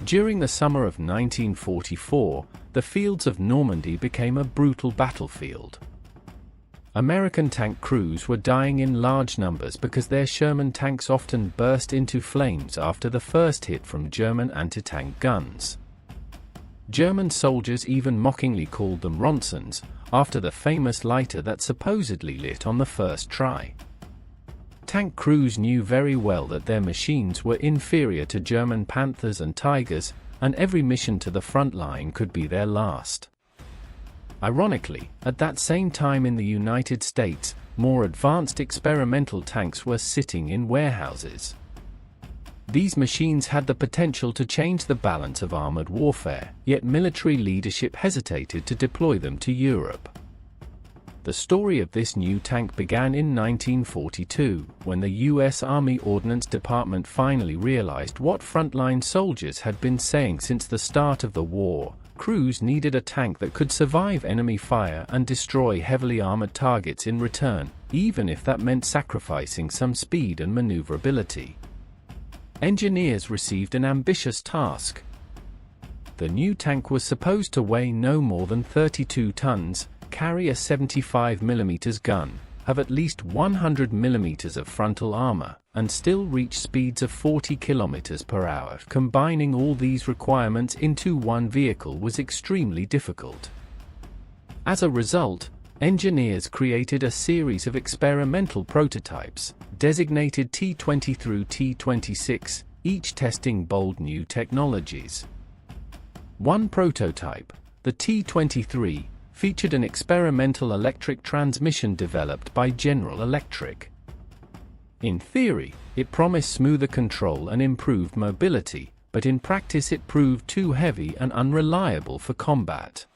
During the summer of 1944, the fields of Normandy became a brutal battlefield. American tank crews were dying in large numbers because their Sherman tanks often burst into flames after the first hit from German anti-tank guns. German soldiers even mockingly called them Ronsons, after the famous lighter that supposedly lit on the first try. Tank crews knew very well that their machines were inferior to German Panthers and Tigers, and every mission to the front line could be their last. Ironically, at that same time in the United States, more advanced experimental tanks were sitting in warehouses. These machines had the potential to change the balance of armored warfare, yet military leadership hesitated to deploy them to Europe. The story of this new tank began in 1942, when the U.S. Army Ordnance Department finally realized what frontline soldiers had been saying since the start of the war: crews needed a tank that could survive enemy fire and destroy heavily armored targets in return, even if that meant sacrificing some speed and maneuverability. Engineers received an ambitious task. The new tank was supposed to weigh no more than 32 tons, carry a 75mm gun, have at least 100mm of frontal armor, and still reach speeds of 40 km per hour. Combining all these requirements into one vehicle was extremely difficult. As a result, engineers created a series of experimental prototypes, designated T-20 through T-26, each testing bold new technologies. One prototype, the T-23, featured an experimental electric transmission developed by General Electric. In theory, it promised smoother control and improved mobility, but in practice it proved too heavy and unreliable for combat.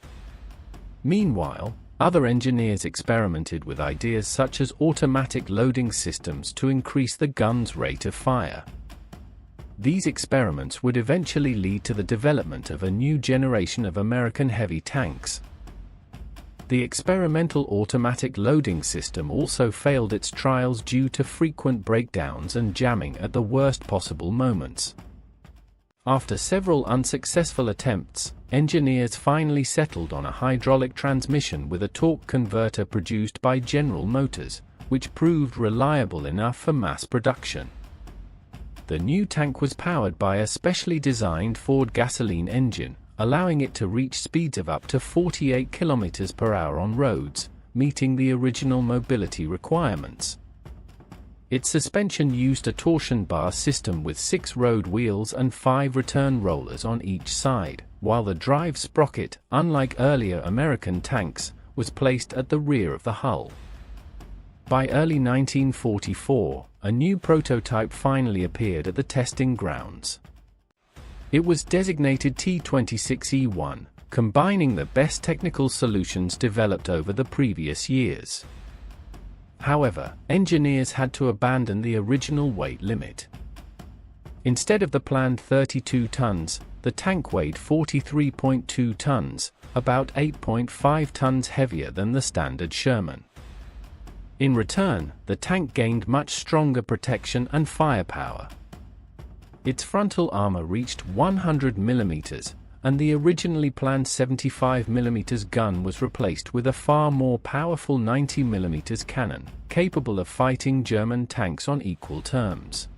Meanwhile, other engineers experimented with ideas such as automatic loading systems to increase the gun's rate of fire. These experiments would eventually lead to the development of a new generation of American heavy tanks. The experimental automatic loading system also failed its trials due to frequent breakdowns and jamming at the worst possible moments. After several unsuccessful attempts, engineers finally settled on a hydraulic transmission with a torque converter produced by General Motors, which proved reliable enough for mass production. The new tank was powered by a specially designed Ford gasoline engine, allowing it to reach speeds of up to 48 km per hour on roads, meeting the original mobility requirements. Its suspension used a torsion bar system with 6 road wheels and 5 return rollers on each side, while the drive sprocket, unlike earlier American tanks, was placed at the rear of the hull. By early 1944, a new prototype finally appeared at the testing grounds. It was designated T-26E1, combining the best technical solutions developed over the previous years. However, engineers had to abandon the original weight limit. Instead of the planned 32 tons, the tank weighed 43.2 tons, about 8.5 tons heavier than the standard Sherman. In return, the tank gained much stronger protection and firepower. Its frontal armor reached 100mm, and the originally planned 75mm gun was replaced with a far more powerful 90mm cannon, capable of fighting German tanks on equal terms.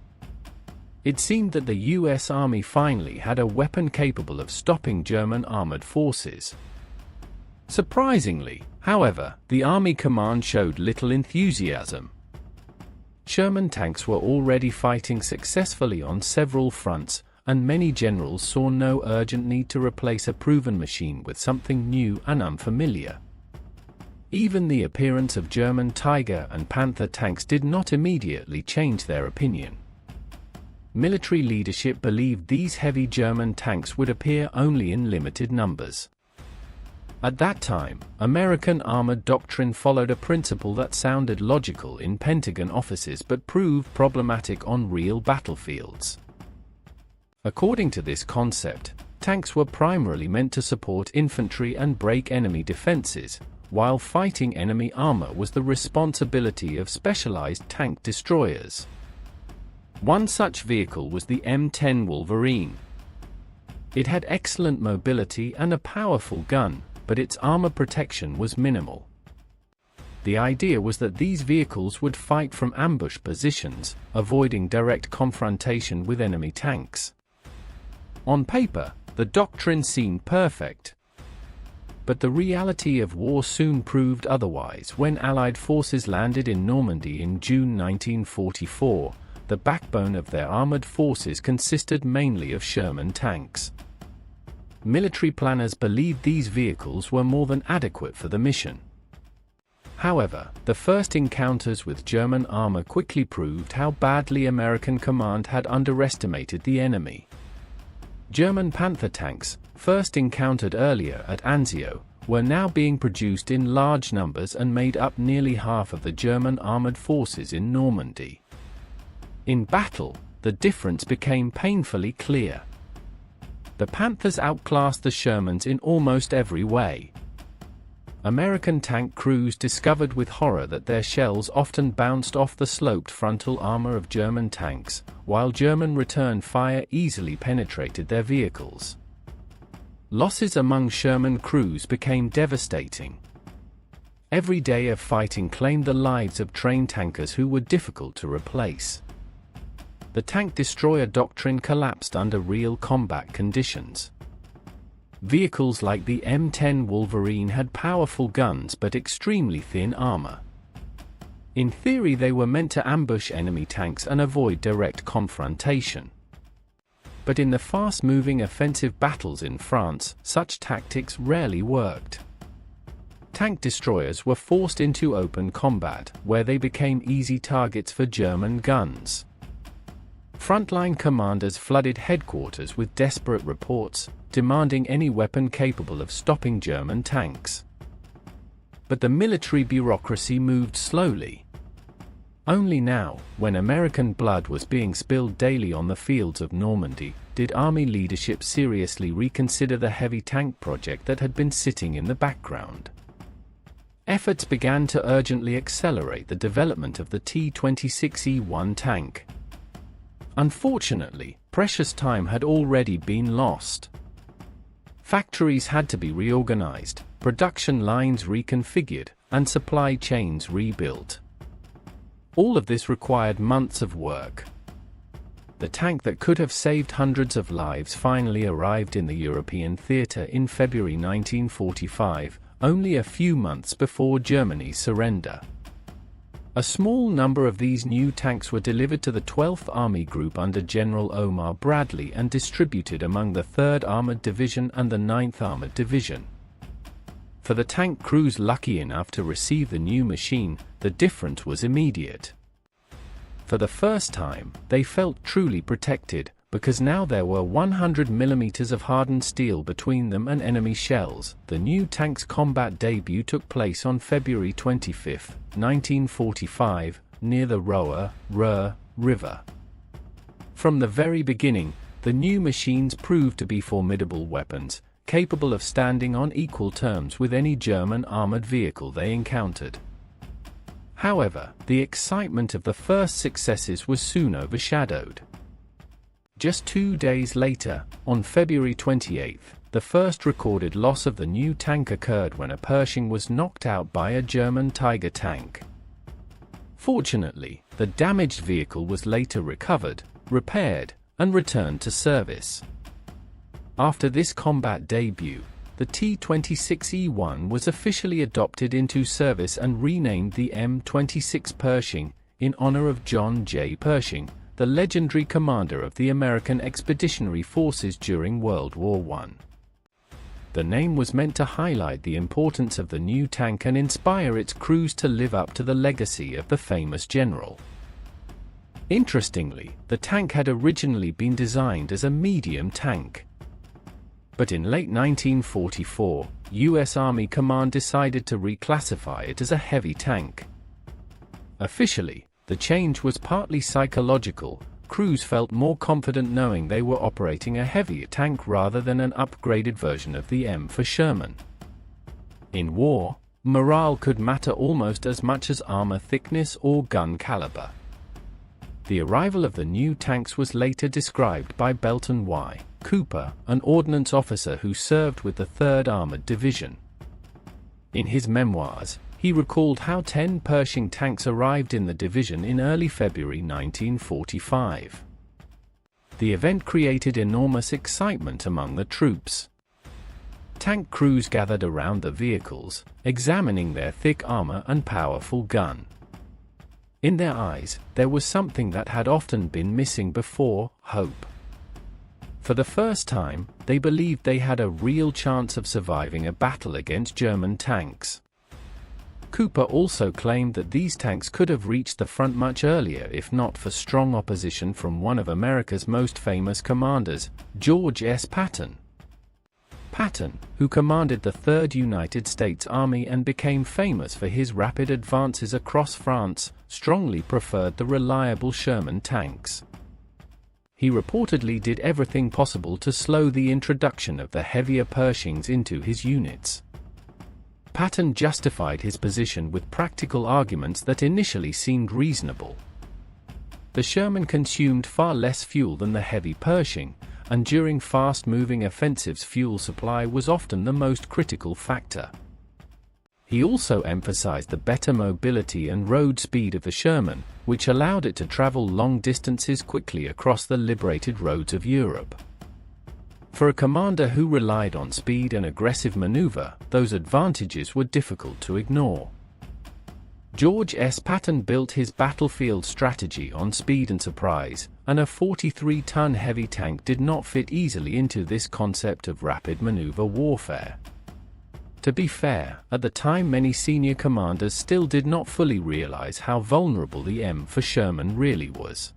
It seemed that the US Army finally had a weapon capable of stopping German armored forces. Surprisingly, however, the Army command showed little enthusiasm. Sherman tanks were already fighting successfully on several fronts, and many generals saw no urgent need to replace a proven machine with something new and unfamiliar. Even the appearance of German Tiger and Panther tanks did not immediately change their opinion. Military leadership believed these heavy German tanks would appear only in limited numbers. At that time, American armored doctrine followed a principle that sounded logical in Pentagon offices but proved problematic on real battlefields. According to this concept, tanks were primarily meant to support infantry and break enemy defenses, while fighting enemy armor was the responsibility of specialized tank destroyers. One such vehicle was the M10 Wolverine. It had excellent mobility and a powerful gun, but its armor protection was minimal. The idea was that these vehicles would fight from ambush positions, avoiding direct confrontation with enemy tanks. On paper, the doctrine seemed perfect. But the reality of war soon proved otherwise. When Allied forces landed in Normandy in June 1944, the backbone of their armored forces consisted mainly of Sherman tanks. Military planners believed these vehicles were more than adequate for the mission. However, the first encounters with German armor quickly proved how badly American command had underestimated the enemy. German Panther tanks, first encountered earlier at Anzio, were now being produced in large numbers and made up nearly half of the German armored forces in Normandy. In battle, the difference became painfully clear. The Panthers outclassed the Shermans in almost every way. American tank crews discovered with horror that their shells often bounced off the sloped frontal armor of German tanks, while German return fire easily penetrated their vehicles. Losses among Sherman crews became devastating. Every day of fighting claimed the lives of trained tankers who were difficult to replace. The tank destroyer doctrine collapsed under real combat conditions. Vehicles like the M10 Wolverine had powerful guns but extremely thin armor. In theory, they were meant to ambush enemy tanks and avoid direct confrontation. But in the fast-moving offensive battles in France, such tactics rarely worked. Tank destroyers were forced into open combat, where they became easy targets for German guns. Frontline commanders flooded headquarters with desperate reports, demanding any weapon capable of stopping German tanks. But the military bureaucracy moved slowly. Only now, when American blood was being spilled daily on the fields of Normandy, did Army leadership seriously reconsider the heavy tank project that had been sitting in the background. Efforts began to urgently accelerate the development of the T-26E1 tank. Unfortunately, precious time had already been lost. Factories had to be reorganized, production lines reconfigured, and supply chains rebuilt. All of this required months of work. The tank that could have saved hundreds of lives finally arrived in the European theater in February 1945, only a few months before Germany's surrender. A small number of these new tanks were delivered to the 12th Army Group under General Omar Bradley and distributed among the 3rd Armored Division and the 9th Armored Division. For the tank crews lucky enough to receive the new machine, the difference was immediate. For the first time, they felt truly protected, because now there were 100 mm of hardened steel between them and enemy shells. The new tank's combat debut took place on February 25, 1945, near the Ruhr River. From the very beginning, the new machines proved to be formidable weapons, capable of standing on equal terms with any German armored vehicle they encountered. However, the excitement of the first successes was soon overshadowed. Just 2 days later, on February 28, the first recorded loss of the new tank occurred when a Pershing was knocked out by a German Tiger tank. Fortunately, the damaged vehicle was later recovered, repaired, and returned to service. After this combat debut, the T-26E1 was officially adopted into service and renamed the M26 Pershing, in honor of John J. Pershing, the legendary commander of the American Expeditionary Forces during World War I. The name was meant to highlight the importance of the new tank and inspire its crews to live up to the legacy of the famous general. Interestingly, the tank had originally been designed as a medium tank. But in late 1944, U.S. Army Command decided to reclassify it as a heavy tank. Officially, the change was partly psychological. Crews felt more confident knowing they were operating a heavier tank rather than an upgraded version of the M4 Sherman. In war, morale could matter almost as much as armor thickness or gun caliber. The arrival of the new tanks was later described by Belton Y. Cooper, an ordnance officer who served with the 3rd Armored Division. In his memoirs, he recalled how 10 Pershing tanks arrived in the division in early February 1945. The event created enormous excitement among the troops. Tank crews gathered around the vehicles, examining their thick armor and powerful gun. In their eyes, there was something that had often been missing before: hope. For the first time, they believed they had a real chance of surviving a battle against German tanks. Cooper also claimed that these tanks could have reached the front much earlier if not for strong opposition from one of America's most famous commanders, George S. Patton. Patton, who commanded the 3rd United States Army and became famous for his rapid advances across France, strongly preferred the reliable Sherman tanks. He reportedly did everything possible to slow the introduction of the heavier Pershings into his units. Patton justified his position with practical arguments that initially seemed reasonable. The Sherman consumed far less fuel than the heavy Pershing, and during fast-moving offensives fuel supply was often the most critical factor. He also emphasized the better mobility and road speed of the Sherman, which allowed it to travel long distances quickly across the liberated roads of Europe. For a commander who relied on speed and aggressive maneuver, those advantages were difficult to ignore. George S. Patton built his battlefield strategy on speed and surprise, and a 43-ton heavy tank did not fit easily into this concept of rapid maneuver warfare. To be fair, at the time many senior commanders still did not fully realize how vulnerable the M4 Sherman really was.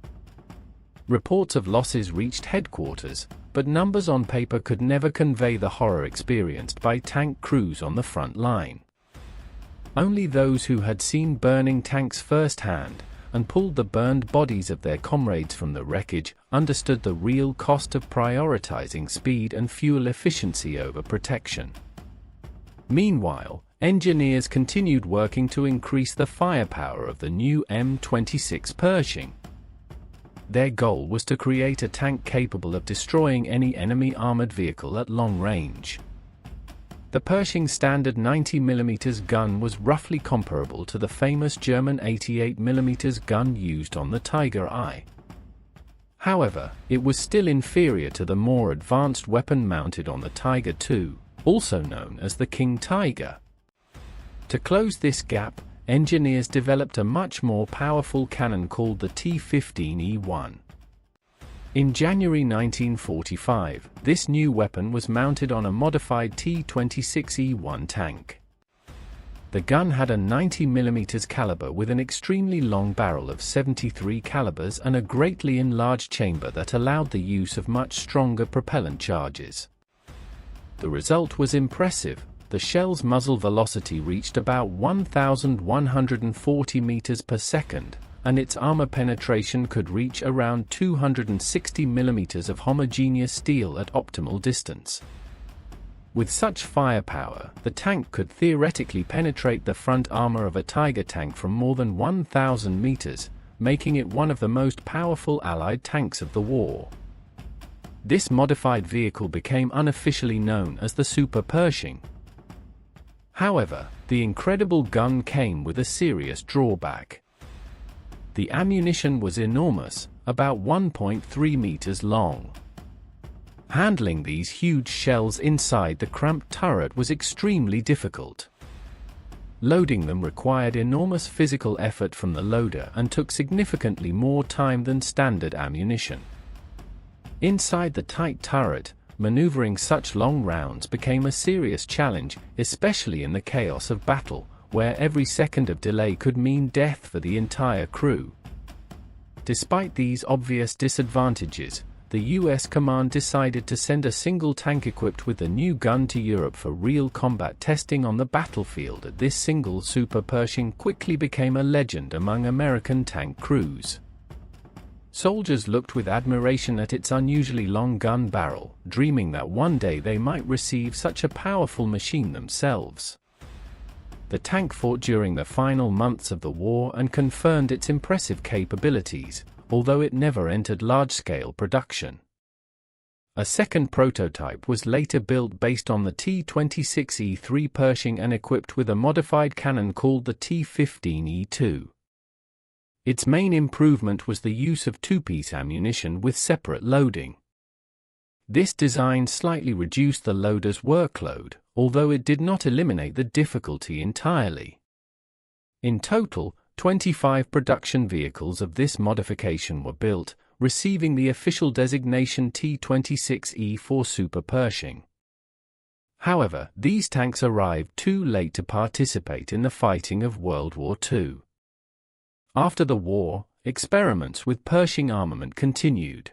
Reports of losses reached headquarters, but numbers on paper could never convey the horror experienced by tank crews on the front line. Only those who had seen burning tanks firsthand, and pulled the burned bodies of their comrades from the wreckage, understood the real cost of prioritizing speed and fuel efficiency over protection. Meanwhile, engineers continued working to increase the firepower of the new M26 Pershing. Their goal was to create a tank capable of destroying any enemy armored vehicle at long range. The Pershing's standard 90mm gun was roughly comparable to the famous German 88mm gun used on the Tiger I. However, it was still inferior to the more advanced weapon mounted on the Tiger II, also known as the King Tiger. To close this gap, engineers developed a much more powerful cannon called the T-15E1. In January 1945, this new weapon was mounted on a modified T-26E1 tank. The gun had a 90mm caliber with an extremely long barrel of 73 calibers and a greatly enlarged chamber that allowed the use of much stronger propellant charges. The result was impressive. The shell's muzzle velocity reached about 1,140 meters per second, and its armor penetration could reach around 260 millimeters of homogeneous steel at optimal distance. With such firepower, the tank could theoretically penetrate the front armor of a Tiger tank from more than 1,000 meters, making it one of the most powerful Allied tanks of the war. This modified vehicle became unofficially known as the Super Pershing. However, the incredible gun came with a serious drawback. The ammunition was enormous, about 1.3 meters long. Handling these huge shells inside the cramped turret was extremely difficult. Loading them required enormous physical effort from the loader and took significantly more time than standard ammunition. Inside the tight turret, maneuvering such long rounds became a serious challenge, especially in the chaos of battle, where every second of delay could mean death for the entire crew. Despite these obvious disadvantages, the US command decided to send a single tank equipped with the new gun to Europe for real combat testing on the battlefield. This single Super Pershing quickly became a legend among American tank crews. Soldiers looked with admiration at its unusually long gun barrel, dreaming that one day they might receive such a powerful machine themselves. The tank fought during the final months of the war and confirmed its impressive capabilities, although it never entered large-scale production. A second prototype was later built based on the T-26E3 Pershing and equipped with a modified cannon called the T-15E2. Its main improvement was the use of two-piece ammunition with separate loading. This design slightly reduced the loader's workload, although it did not eliminate the difficulty entirely. In total, 25 production vehicles of this modification were built, receiving the official designation T-26E4 Super Pershing. However, these tanks arrived too late to participate in the fighting of World War II. After the war, experiments with Pershing armament continued.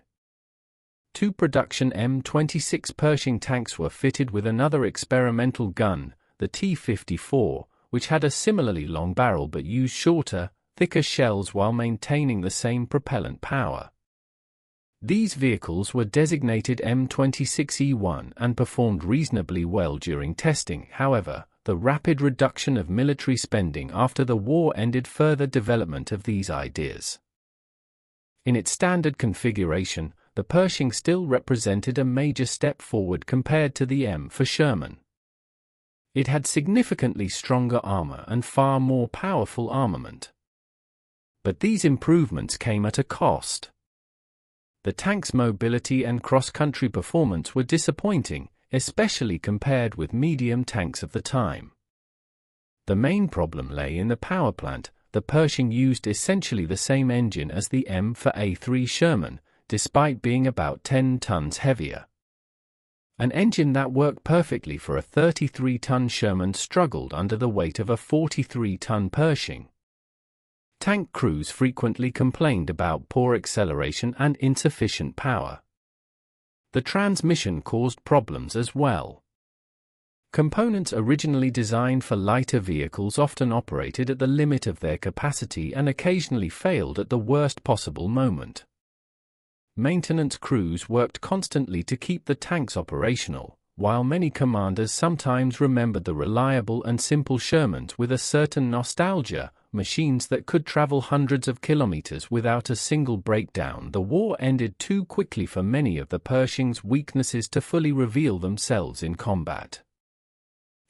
Two production M26 Pershing tanks were fitted with another experimental gun, the T-54, which had a similarly long barrel but used shorter, thicker shells while maintaining the same propellant power. These vehicles were designated M26E1 and performed reasonably well during testing. However, the rapid reduction of military spending after the war ended further development of these ideas. In its standard configuration, the Pershing still represented a major step forward compared to the M4 Sherman. It had significantly stronger armor and far more powerful armament. But these improvements came at a cost. The tank's mobility and cross-country performance were disappointing, especially compared with medium tanks of the time. The main problem lay in the power plant. The Pershing used essentially the same engine as the M4A3 Sherman, despite being about 10 tons heavier. An engine that worked perfectly for a 33-ton Sherman struggled under the weight of a 43-ton Pershing. Tank crews frequently complained about poor acceleration and insufficient power. The transmission caused problems as well. Components originally designed for lighter vehicles often operated at the limit of their capacity and occasionally failed at the worst possible moment. Maintenance crews worked constantly to keep the tanks operational, while many commanders sometimes remembered the reliable and simple Shermans with a certain nostalgia, machines that could travel hundreds of kilometers without a single breakdown. The war ended too quickly for many of the Pershing's weaknesses to fully reveal themselves in combat.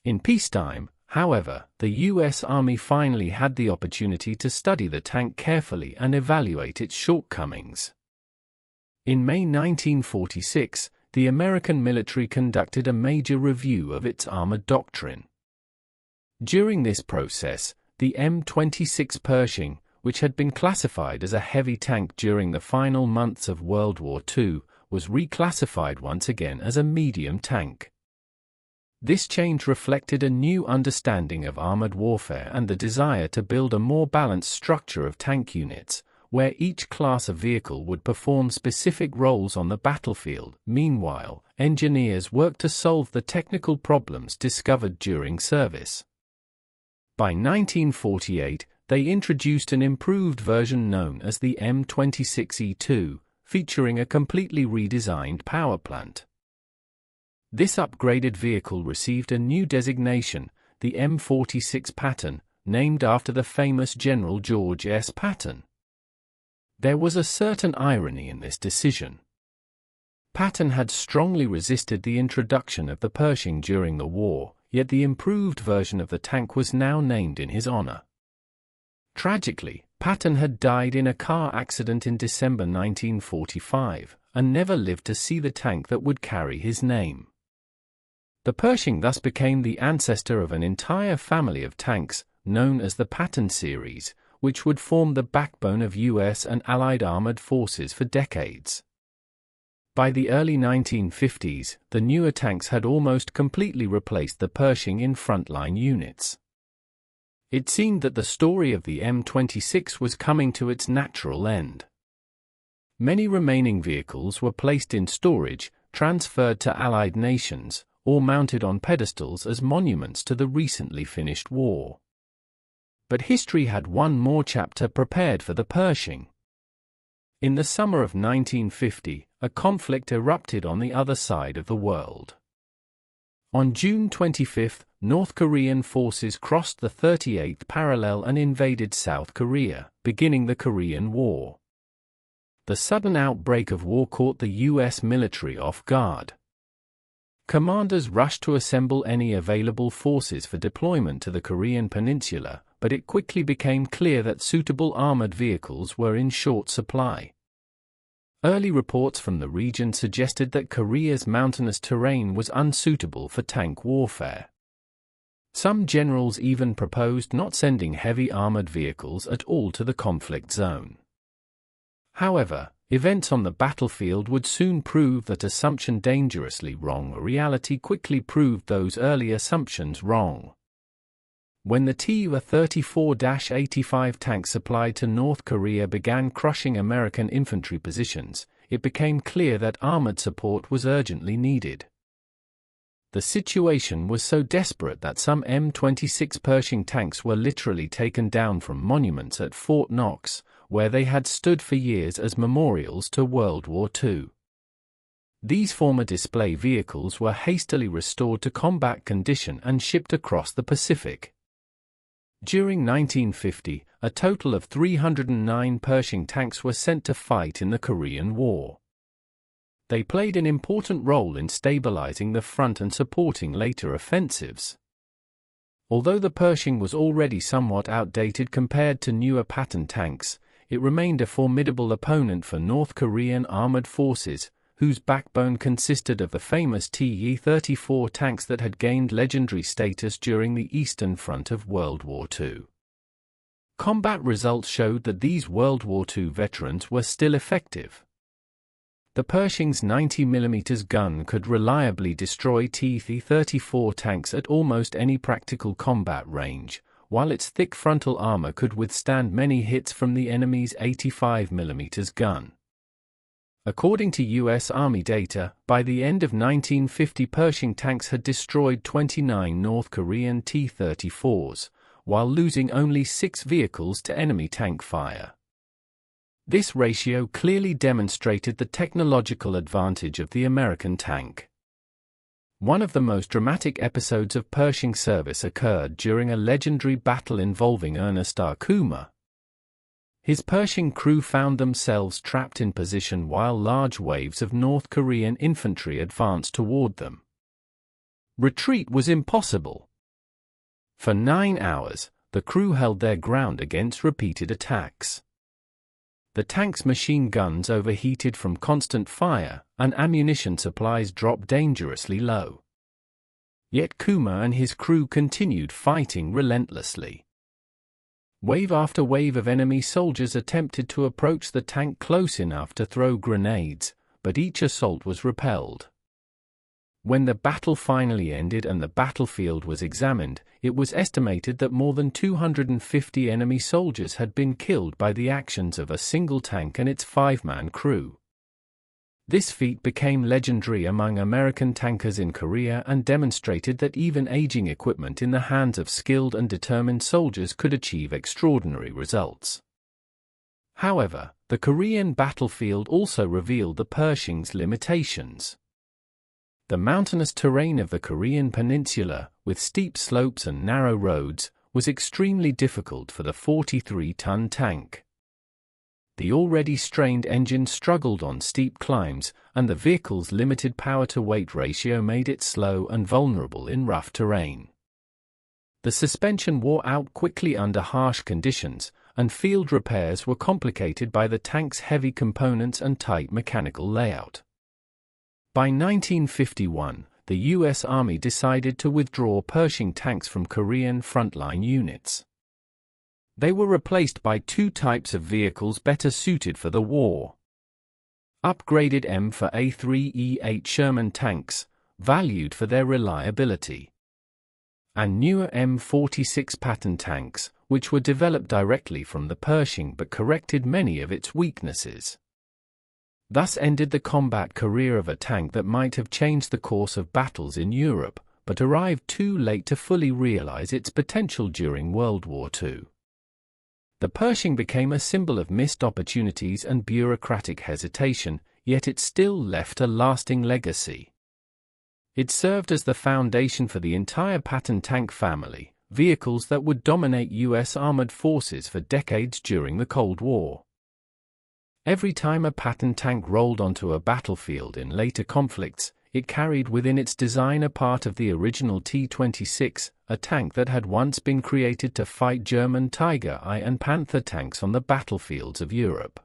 In peacetime, however, the U.S. Army finally had the opportunity to study the tank carefully and evaluate its shortcomings. In May 1946, the American military conducted a major review of its armored doctrine. During this process, the M26 Pershing, which had been classified as a heavy tank during the final months of World War II, was reclassified once again as a medium tank. This change reflected a new understanding of armored warfare and the desire to build a more balanced structure of tank units, where each class of vehicle would perform specific roles on the battlefield. Meanwhile, engineers worked to solve the technical problems discovered during service. By 1948, they introduced an improved version known as the M26E2, featuring a completely redesigned power plant. This upgraded vehicle received a new designation, the M46 Patton, named after the famous General George S. Patton. There was a certain irony in this decision. Patton had strongly resisted the introduction of the Pershing during the war, yet the improved version of the tank was now named in his honor. Tragically, Patton had died in a car accident in December 1945, and never lived to see the tank that would carry his name. The Pershing thus became the ancestor of an entire family of tanks, known as the Patton series, which would form the backbone of U.S. and Allied armored forces for decades. By the early 1950s, the newer tanks had almost completely replaced the Pershing in frontline units. It seemed that the story of the M26 was coming to its natural end. Many remaining vehicles were placed in storage, transferred to Allied nations, or mounted on pedestals as monuments to the recently finished war. But history had one more chapter prepared for the Pershing. In the summer of 1950, a conflict erupted on the other side of the world. On June 25, North Korean forces crossed the 38th parallel and invaded South Korea, beginning the Korean War. The sudden outbreak of war caught the U.S. military off guard. Commanders rushed to assemble any available forces for deployment to the Korean peninsula, but it quickly became clear that suitable armored vehicles were in short supply. Early reports from the region suggested that Korea's mountainous terrain was unsuitable for tank warfare. Some generals even proposed not sending heavy armored vehicles at all to the conflict zone. However, events on the battlefield would soon prove that assumption dangerously wrong. Reality quickly proved those early assumptions wrong. When the Tu-34-85 tank supplied to North Korea began crushing American infantry positions, it became clear that armored support was urgently needed. The situation was so desperate that some M26 Pershing tanks were literally taken down from monuments at Fort Knox, where they had stood for years as memorials to World War II. These former display vehicles were hastily restored to combat condition and shipped across the Pacific. During 1950, a total of 309 Pershing tanks were sent to fight in the Korean War. They played an important role in stabilizing the front and supporting later offensives. Although the Pershing was already somewhat outdated compared to newer pattern tanks, it remained a formidable opponent for North Korean armored forces, whose backbone consisted of the famous Tu-34 tanks that had gained legendary status during the Eastern Front of World War II. Combat results showed that these World War II veterans were still effective. The Pershing's 90mm gun could reliably destroy Tu-34 tanks at almost any practical combat range, while its thick frontal armor could withstand many hits from the enemy's 85mm gun. According to U.S. Army data, by the end of 1950 Pershing tanks had destroyed 29 North Korean T-34s, while losing only 6 vehicles to enemy tank fire. This ratio clearly demonstrated the technological advantage of the American tank. One of the most dramatic episodes of Pershing service occurred during a legendary battle involving Ernest R. Coomer. His Pershing crew found themselves trapped in position while large waves of North Korean infantry advanced toward them. Retreat was impossible. For 9 hours, the crew held their ground against repeated attacks. The tank's machine guns overheated from constant fire, and ammunition supplies dropped dangerously low. Yet Coomer and his crew continued fighting relentlessly. Wave after wave of enemy soldiers attempted to approach the tank close enough to throw grenades, but each assault was repelled. When the battle finally ended and the battlefield was examined, it was estimated that more than 250 enemy soldiers had been killed by the actions of a single tank and its 5-man crew. This feat became legendary among American tankers in Korea and demonstrated that even aging equipment in the hands of skilled and determined soldiers could achieve extraordinary results. However, the Korean battlefield also revealed the Pershing's limitations. The mountainous terrain of the Korean peninsula, with steep slopes and narrow roads, was extremely difficult for the 43-ton tank. The already strained engine struggled on steep climbs, and the vehicle's limited power-to-weight ratio made it slow and vulnerable in rough terrain. The suspension wore out quickly under harsh conditions, and field repairs were complicated by the tank's heavy components and tight mechanical layout. By 1951, the U.S. Army decided to withdraw Pershing tanks from Korean frontline units. They were replaced by 2 types of vehicles better suited for the war. Upgraded M4 A3E8 Sherman tanks, valued for their reliability. And newer M46 pattern tanks, which were developed directly from the Pershing but corrected many of its weaknesses. Thus ended the combat career of a tank that might have changed the course of battles in Europe, but arrived too late to fully realize its potential during World War II. The Pershing became a symbol of missed opportunities and bureaucratic hesitation, yet it still left a lasting legacy. It served as the foundation for the entire pattern tank family, vehicles that would dominate U.S. armored forces for decades during the Cold War. Every time a Patton tank rolled onto a battlefield in later conflicts, it carried within its design a part of the original T-26, a tank that had once been created to fight German Tiger I and Panther tanks on the battlefields of Europe.